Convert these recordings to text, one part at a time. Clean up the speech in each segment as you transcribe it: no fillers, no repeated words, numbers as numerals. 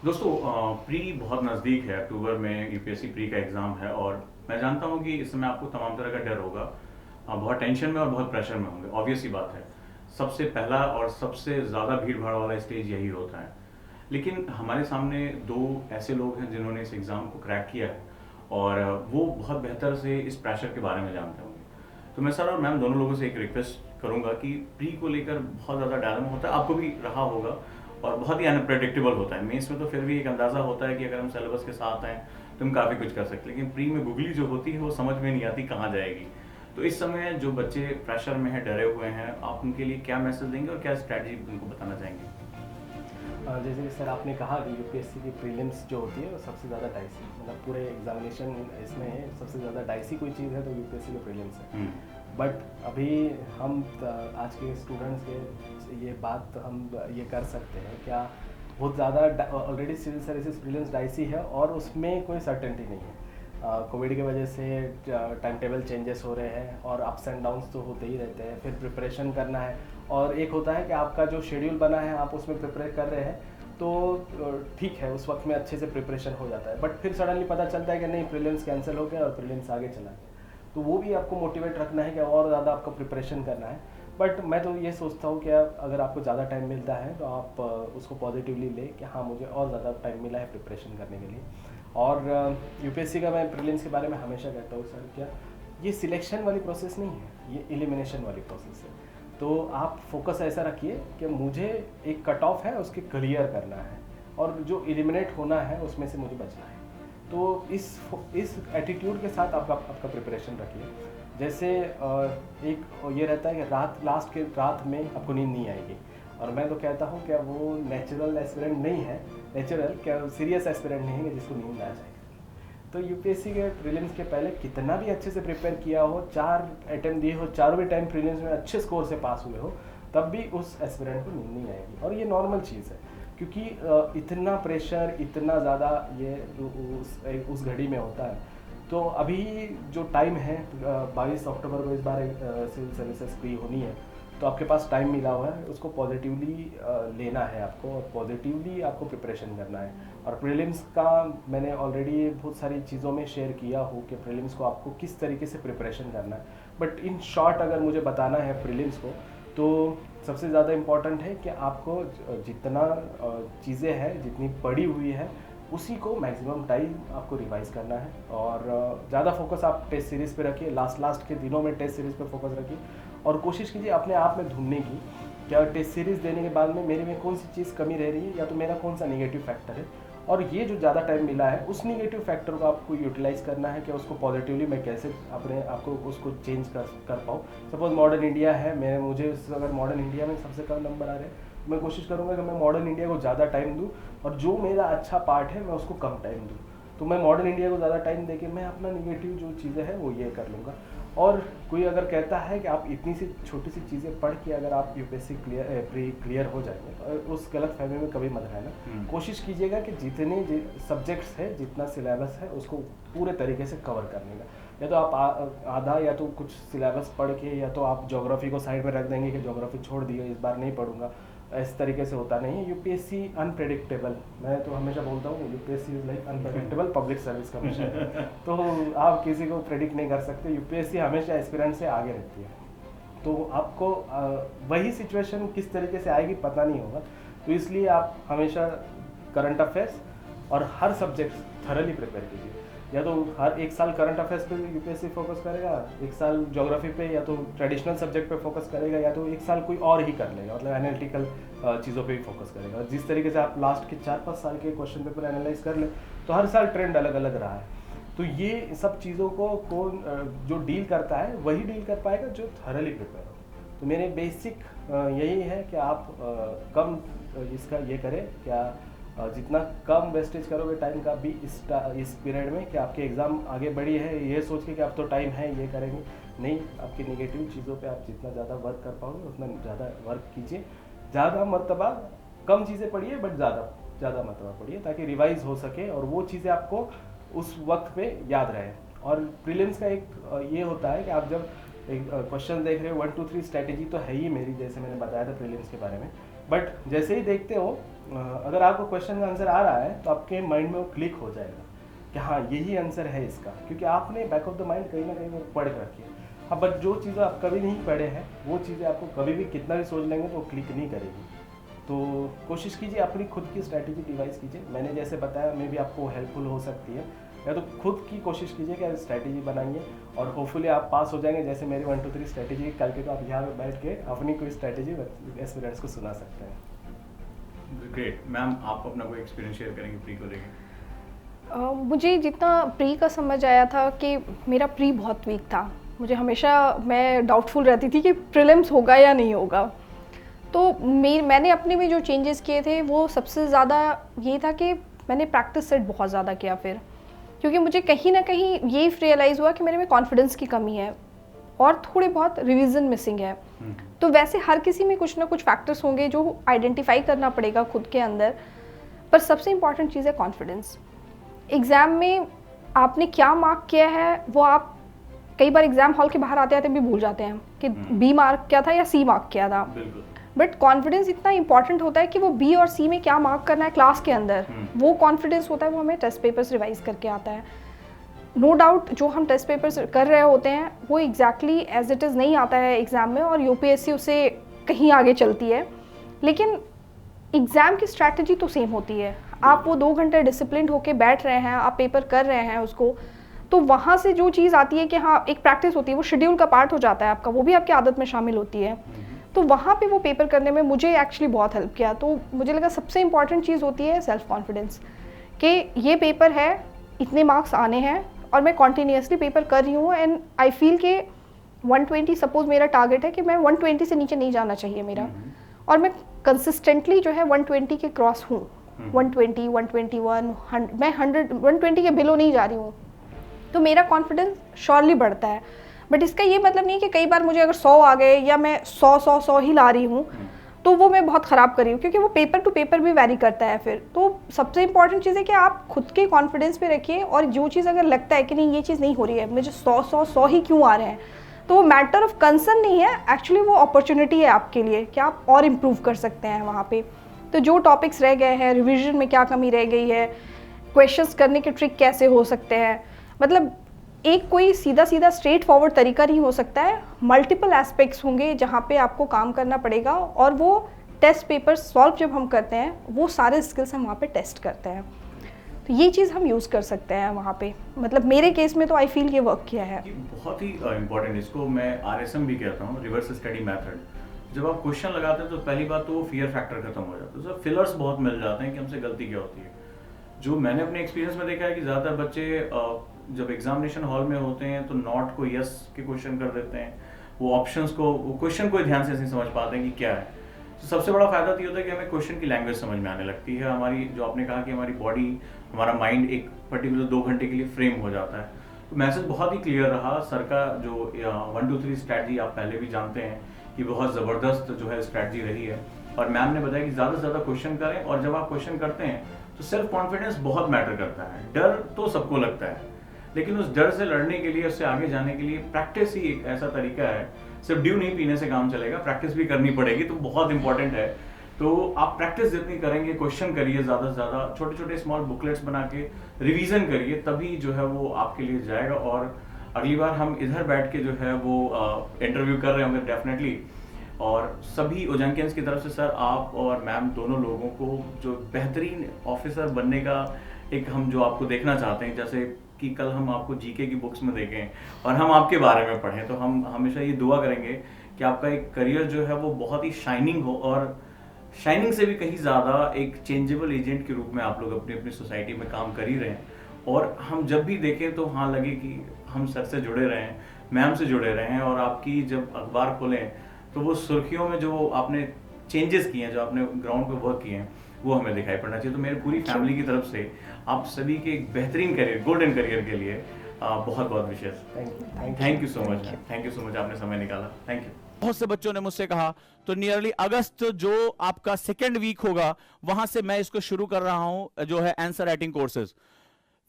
दोस्तों प्री बहुत नज़दीक है। अक्टूबर में यूपीएससी प्री का एग्ज़ाम है और मैं जानता हूँ कि इस समय आपको तमाम तरह का डर होगा। बहुत टेंशन में और बहुत प्रेशर में होंगे, ऑब्वियस ही बात है। सबसे पहला और सबसे ज़्यादा भीड़ भाड़ वाला स्टेज यही होता है। लेकिन हमारे सामने दो ऐसे लोग हैं जिन्होंने इस एग्ज़ाम को क्रैक किया है और वो बहुत बेहतर से इस प्रेशर के बारे में जानते होंगे। तो मैं सर और मैम दोनों लोगों से एक रिक्वेस्ट करूंगा कि प्री को लेकर बहुत ज़्यादा डायलमा होता है, आपको भी रहा होगा, और बहुत ही अनप्रेडिक्टेबल होता है। मेंस में तो फिर भी एक अंदाज़ा होता है कि अगर हम सिलेबस के साथ हैं तो हम काफ़ी कुछ कर सकते हैं, लेकिन प्री में गुगली जो होती है वो समझ में नहीं आती कहाँ जाएगी। तो इस समय जो बच्चे प्रेशर में हैं, डरे हुए हैं, आप उनके लिए क्या मैसेज देंगे और क्या स्ट्रैटेजी उनको बताना चाहेंगे? जैसे कि सर आपने कहा कि यूपीएससी की प्रीलिम्स जो होती है वो सबसे ज़्यादा डाइसी, मतलब पूरे एग्जामिनेशन इसमें सबसे ज़्यादा डाइसी कोई चीज़ है तो यूपीएससी के प्रीलिम्स है। बट अभी हम आज के स्टूडेंट्स के ये बात हम ये कर सकते हैं क्या, बहुत ज़्यादा already civil services prelims dicey है और उसमें कोई सर्टेनिटी नहीं है। कोविड की वजह से टाइम टेबल चेंजेस हो रहे हैं और अप्स एंड डाउन्स तो होते ही रहते हैं, फिर प्रिपरेशन करना है। और एक होता है कि आपका जो शेड्यूल बना है आप उसमें प्रिपेयर कर रहे हैं तो ठीक है, उस वक्त में अच्छे से प्रिपरेशन हो जाता है। बट फिर सडनली पता चलता है कि नहीं, प्रीलिम्स कैंसिल हो गया और प्रीलिम्स आगे चला गया। तो वो भी आपको मोटिवेट रखना है कि और ज़्यादा आपको प्रिपरेशन करना है। बट मैं तो ये सोचता हूँ कि अगर आपको ज़्यादा टाइम मिलता है तो आप उसको पॉजिटिवली ले कि हाँ, मुझे और ज़्यादा टाइम मिला है प्रिपरेशन करने के लिए। और यूपीएससी का मैं प्रीलिम्स के बारे में हमेशा कहता हूँ सर, क्या ये सिलेक्शन वाली प्रोसेस नहीं है, ये एलिमिनेशन वाली प्रोसेस है। तो आप फोकस ऐसा रखिए कि मुझे एक कट ऑफ है उसके क्लियर करना है और जो एलिमिनेट होना है उसमें से मुझे बचना है। तो इस एटीट्यूड के साथ आपका प्रिपरेशन रखिए। जैसे एक ये रहता है कि लास्ट के रात में आपको नींद नहीं आएगी, और मैं तो कहता हूँ क्या वो नेचुरल एस्पिरेंट नहीं है, नेचुरल क्या सीरियस एस्पिरेंट नहीं है जिसको नींद आ जाए। तो यूपीएससी के प्रीलिम्स के पहले कितना भी अच्छे से प्रिपेयर किया हो, 4 अटेम्प्ट दिए हो, चारों भी टाइम प्रीलिम्स में अच्छे स्कोर से पास हुए हो, तब भी उस एस्पिरेंट को नींद नहीं आएगी। और ये नॉर्मल चीज़ है, क्योंकि इतना प्रेशर, इतना ज़्यादा ये उस घड़ी में होता है। तो अभी जो टाइम है 22 अक्टूबर को इस बार सिविल सर्विसेज फ्री होनी है, तो आपके पास टाइम मिला हुआ है, उसको पॉजिटिवली लेना है आपको, और पॉजिटिवली आपको प्रिपरेशन करना है। और प्रीलिम्स का मैंने ऑलरेडी बहुत सारी चीज़ों में शेयर किया हूँ कि प्रीलिम्स को आपको किस तरीके से प्रिपरेशन करना है। बट इन शॉर्ट अगर मुझे बताना है प्रीलिम्स को, तो सबसे ज़्यादा इम्पॉर्टेंट है कि आपको जितना चीज़ें हैं, जितनी पड़ी हुई है, उसी को मैक्सिमम टाइम आपको रिवाइज करना है। और ज़्यादा फोकस आप टेस्ट सीरीज़ पे रखिए, लास्ट के दिनों में टेस्ट सीरीज़ पे फोकस रखिए। और कोशिश कीजिए अपने आप में ढूंढने की, क्या टेस्ट सीरीज़ देने के बाद में मेरे में कौन सी चीज़ कमी रह रही है, या तो मेरा कौन सा नेगेटिव फैक्टर है। और ये जो ज़्यादा टाइम मिला है उस नेगेटिव फैक्टर को आपको यूटिलाइज़ करना है कि उसको पॉजिटिवली मैं कैसे अपने आपको उसको चेंज कर पाऊँ। सपोज मॉडर्न इंडिया है, मुझे अगर मॉडर्न इंडिया में सबसे कम नंबर आ रहे हैं, मैं कोशिश करूँगा कि मैं मॉडर्न इंडिया को ज़्यादा टाइम दूँ, और जो मेरा अच्छा पार्ट है मैं उसको कम टाइम दूँ। तो मैं मॉडर्न इंडिया को ज़्यादा टाइम देके मैं अपना निगेटिव जो चीज़ें हैं वो ये कर लूँगा। और कोई अगर कहता है कि आप इतनी सी छोटी सी चीज़ें पढ़ के अगर आप यूपीएससी प्री क्लियर हो जाएंगे, तो उस गलत फहमी में कभी मत रहना। कोशिश कीजिएगा कि जितने सब्जेक्ट्स है, जितना सिलेबस है, उसको पूरे तरीके से कवर करने का। या तो आप आधा, या तो कुछ सिलेबस पढ़ के, या तो आप ज्योग्राफी को साइड में रख देंगे कि ज्योग्राफी छोड़ दिए, इस बार नहीं पढ़ूंगा। इस तरीके से होता नहीं है। यूपीएससी अनप्रेडिक्टेबल, मैं तो हमेशा बोलता हूँ UPSC is like unpredictable public service commission. तो आप किसी को प्रेडिक्ट नहीं कर सकते, यूपीएससी हमेशा एस्पिरेंट से आगे रहती है। तो आपको वही सिचुएशन किस तरीके से आएगी पता नहीं होगा, तो इसलिए आप हमेशा करंट अफेयर्स और हर सब्जेक्ट थरली प्रिपेयर कीजिए। या तो हर एक साल करंट अफेयर्स पे यूपीएससी फोकस करेगा, एक साल ज्योग्राफी पे, या तो ट्रेडिशनल सब्जेक्ट पे फोकस करेगा, या तो एक साल कोई और ही कर लेगा, मतलब एनालिटिकल चीज़ों पे भी फोकस करेगा। जिस तरीके से आप लास्ट के 4-5 साल के क्वेश्चन पेपर एनालाइज कर ले, तो हर साल ट्रेंड अलग अलग रहा है। तो ये सब चीज़ों को कौन जो डील करता है वही डील कर पाएगा जो थरली प्रिपेयर हो। तो मेरे बेसिक यही है कि आप कम इसका ये करें, क्या जितना कम वेस्टेज करोगे टाइम का भी इस पीरियड में, कि आपके एग्ज़ाम आगे बढ़ी है ये सोच के कि अब तो टाइम है ये करेंगे, नहीं, आपकी नेगेटिव चीज़ों पे आप जितना ज़्यादा वर्क कर पाओगे उतना ज़्यादा वर्क कीजिए। ज़्यादा मरतबा कम चीज़ें पढ़िए, बट ज़्यादा मरतबा पढ़िए, ताकि रिवाइज हो सके और वो चीज़ें आपको उस वक्त पे याद रहे। और प्रीलिम्स का एक ये होता है कि आप जब एक क्वेश्चन देख रहे हो, 1 2 3 स्ट्रैटेजी तो है ही मेरी, जैसे मैंने बताया था प्रीलिम्स के बारे में, बट जैसे ही देखते हो अगर आपको क्वेश्चन का आंसर आ रहा है तो आपके माइंड में वो क्लिक हो जाएगा कि हाँ यही आंसर है इसका, क्योंकि आपने बैक ऑफ द माइंड कहीं ना कहीं वो पढ़ के रखी है। हाँ, बट जो चीज़ें आप कभी नहीं पढ़े हैं वो चीज़ें आपको कभी भी कितना भी सोच लेंगे तो वो क्लिक नहीं करेगी। तो कोशिश कीजिए अपनी खुद की स्ट्रैटेजी डिवाइस कीजिए। मैंने जैसे बताया मे भी आपको हेल्पफुल हो सकती है, या तो खुद की कोशिश कीजिए कि स्ट्रैटेजी बनाइए और होपफुली आप पास हो जाएंगे। जैसे मेरी 1 2 3 स्ट्रैटेजी, कल के तो आप यहाँ पे बैठ के अपनी कोई स्ट्रैटेजी स्टूडेंट्स को सुना सकते हैं। ग्रेट मैम, आप अपना कोई एक्सपीरियंस शेयर करेंगे प्री को लेके? मुझे जितना प्री का समझ आया था कि मेरा प्री बहुत वीक था। मुझे हमेशा मैं डाउटफुल रहती थी कि प्रीलिम्स होगा या नहीं होगा। तो मैंने अपने में जो चेंजेस किए थे वो सबसे ज़्यादा ये था कि मैंने प्रैक्टिस सेट बहुत ज़्यादा किया फिर, क्योंकि मुझे कहीं ना कहीं ये रियलाइज़ हुआ कि मेरे में कॉन्फिडेंस की कमी है और थोड़े बहुत रिवीजन मिसिंग है। तो वैसे हर किसी में कुछ ना कुछ फैक्टर्स होंगे जो आइडेंटिफाई करना पड़ेगा खुद के अंदर, पर सबसे इम्पॉर्टेंट चीज़ है कॉन्फिडेंस। एग्ज़ाम में आपने क्या मार्क किया है वो आप कई बार एग्ज़ाम हॉल के बाहर आते आते भी भूल जाते हैं कि बी मार्क क्या था या सी मार्क क्या था। बट कॉन्फिडेंस इतना इंपॉर्टेंट होता है कि वो बी और सी में क्या मार्क करना है क्लास के अंदर, वो कॉन्फिडेंस होता है, वो हमें टेस्ट पेपर्स रिवाइज करके आता है। नो डाउट जो हम टेस्ट पेपर्स कर रहे होते हैं वो एग्जैक्टली एज इट इज़ नहीं आता है एग्ज़ाम में, और यूपीएससी उसे कहीं आगे चलती है, लेकिन एग्ज़ाम की स्ट्रैटेजी तो सेम होती है। आप वो 2 घंटे डिसिप्लिन होके बैठ रहे हैं, आप पेपर कर रहे हैं उसको, तो वहाँ से जो चीज़ आती है कि हाँ एक प्रैक्टिस होती है, वो शेड्यूल का पार्ट हो जाता है आपका, वो भी आपकी आदत में शामिल होती है। तो वहाँ पे वो पेपर करने में मुझे एक्चुअली बहुत हेल्प किया। तो मुझे लगा सबसे इंपॉर्टेंट चीज़ होती है सेल्फ कॉन्फिडेंस, कि ये पेपर है, इतने मार्क्स आने हैं और मैं कॉन्टीन्यूसली पेपर कर रही हूँ एंड आई फील के 120 सपोज मेरा टारगेट है कि मैं 120 से नीचे नहीं जाना चाहिए मेरा, और मैं कंसिस्टेंटली जो है 120 के क्रॉस हूँ, 120 121 मैं 120 के बिलो नहीं जा रही हूँ, तो मेरा कॉन्फिडेंस श्योरली बढ़ता है। बट इसका ये मतलब नहीं कि कई बार मुझे अगर 100 आ गए या मैं 100 ही ला रही हूँ तो वो मैं बहुत ख़राब कर रही हूँ, क्योंकि वो पेपर टू पेपर भी वैरी करता है फिर। तो सबसे इंपॉर्टेंट चीज़ है कि आप खुद के कॉन्फिडेंस पे रखिए, और जो चीज़ अगर लगता है कि नहीं ये चीज़ नहीं हो रही है, मुझे 100 ही क्यों आ रहे हैं, तो वो मैटर ऑफ कंसर्न नहीं है, एक्चुअली वो अपॉर्चुनिटी है आपके लिए कि आप और इम्प्रूव कर सकते हैं वहाँ पे। तो जो टॉपिक्स रह गए हैं, रिविजन में क्या कमी रह गई है, क्वेश्चंस करने के ट्रिक कैसे हो सकते हैं, मतलब एक कोई सीधा स्ट्रेट फॉरवर्ड तरीका नहीं हो सकता है, मल्टीपल एस्पेक्ट्स होंगे जहाँ पे आपको काम करना पड़ेगा, और वो टेस्ट पेपर सॉल्व जब हम करते हैं वो सारे स्किल्स हम वहाँ पे टेस्ट करते हैं। तो ये चीज़ हम यूज़ कर सकते हैं वहाँ पे, मतलब मेरे केस में तो आई फील ये वर्क किया है। बहुत ही इंपॉर्टेंट, इसको मैं RSM भी कहता हूँ, रिवर्स स्टडी मेथड। जब आप क्वेश्चन लगाते हैं तो पहली बात तो वो फियर फैक्टर खत्म हो जाता है, तो फिलर्स बहुत मिल जाते हैं कि हमसे गलती क्या होती है। जो मैंने अपने एक्सपीरियंस में देखा है कि ज़्यादातर बच्चे जब एग्जामिनेशन हॉल में होते हैं तो नॉट को यस के क्वेश्चन कर देते हैं, वो ऑप्शंस को, वो क्वेश्चन को ध्यान से नहीं समझ पाते हैं कि क्या है। तो सबसे बड़ा फायदा तो ये होता है कि हमें क्वेश्चन की लैंग्वेज समझ में आने लगती है। हमारी, जो आपने कहा कि हमारी बॉडी, हमारा माइंड एक पर्टिकुलर 2 घंटे के लिए फ्रेम हो जाता है। तो मैसेज बहुत ही क्लियर रहा सर का। जो 1 2 3 स्ट्रैटेजी आप पहले भी जानते हैं कि बहुत ज़बरदस्त जो है स्ट्रैटेजी रही है, और मैम ने बताया कि ज़्यादा से ज़्यादा क्वेश्चन करें, और जब आप क्वेश्चन करते हैं तो सेल्फ कॉन्फिडेंस बहुत मैटर करता है। डर तो सबको लगता है, लेकिन उस डर से लड़ने के लिए, उससे आगे जाने के लिए प्रैक्टिस ही एक ऐसा तरीका है। सिर्फ ड्यू नहीं पीने से काम चलेगा, प्रैक्टिस भी करनी पड़ेगी, तो बहुत इंपॉर्टेंट है। तो आप प्रैक्टिस जितनी करेंगे, क्वेश्चन करिए ज़्यादा से ज़्यादा, छोटे छोटे स्मॉल बुकलेट्स बना के रिवीजन करिए, तभी जो है वो आपके लिए जाएगा। और अगली बार हम इधर बैठ के जो है वो इंटरव्यू कर रहे होंगे डेफिनेटली। और सभी ओजंकियंस की तरफ से सर, आप और मैम दोनों लोगों को जो बेहतरीन ऑफिसर बनने का एक हम जो आपको देखना चाहते हैं, जैसे कि कल हम आपको जीके की बुक्स में देखें और हम आपके बारे में पढ़ें, तो हम हमेशा ये दुआ करेंगे कि आपका एक करियर जो है वो बहुत ही शाइनिंग हो, और शाइनिंग से भी कहीं ज़्यादा एक चेंजेबल एजेंट के रूप में आप लोग अपनी अपनी सोसाइटी में काम कर ही रहे हैं। और हम जब भी देखें तो हाँ लगे कि हम सर से जुड़े रहें, मैम से जुड़े रहें, और आपकी जब अखबार खोलें तो वो सुर्खियों में जो आपने चेंजेस किए हैं, जो आपने ग्राउंड पे वर्क किए हैं, वो हमें दिखाई पड़ना चाहिए। तो मेरी पूरी फैमिली की तरफ से आप सभी के एक बेहतरीन करियर, गोल्डन करियर के लिए बहुत बहुत विशेष thank you so much. Thank you so much, आपने समय निकाला, थैंक यू। बहुत से बच्चों ने मुझसे कहा, तो नियरली अगस्त जो आपका सेकेंड वीक होगा, वहां से मैं इसको शुरू कर रहा हूं, जो है आंसर राइटिंग कोर्सेज।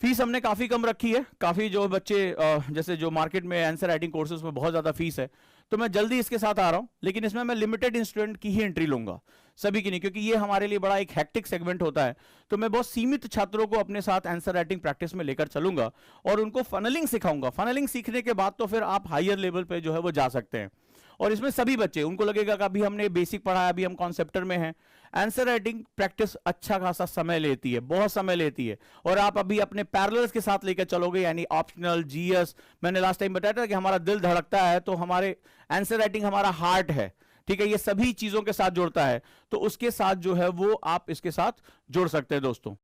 फीस हमने काफ़ी कम रखी है। काफ़ी जो बच्चे जैसे जो मार्केट में आंसर राइटिंग कोर्सेज में बहुत ज़्यादा फीस है, तो मैं जल्दी इसके साथ आ रहा हूँ, लेकिन इसमें मैं लिमिटेड स्टूडेंट की ही एंट्री लूंगा, सभी की नहीं, क्योंकि ये हमारे लिए बड़ा एक हैक्टिक सेगमेंट होता है। तो मैं बहुत सीमित छात्रों को अपने साथ आंसर राइटिंग प्रैक्टिस में लेकर चलूंगा और उनको फनलिंग सिखाऊंगा। फनलिंग सीखने के बाद तो फिर आप हायर लेवल पे जो है वो जा सकते हैं। और इसमें सभी बच्चे, उनको लगेगा कि अभी हमने बेसिक पढ़ा है, अभी हम कॉन्सेप्टर में हैं। आंसर राइटिंग प्रैक्टिस अच्छा खासा समय लेती है, बहुत समय लेती है, और आप अभी अपने पैरेलल्स के साथ लेकर चलोगे, यानी ऑप्शनल, जीएस। मैंने लास्ट टाइम बताया था कि हमारा दिल धड़कता है, तो हमारे आंसर राइटिंग हमारा हार्ट है, ठीक है, ये सभी चीजों के साथ जुड़ता है, तो उसके साथ जो है वो आप इसके साथ जुड़ सकते हैं दोस्तों।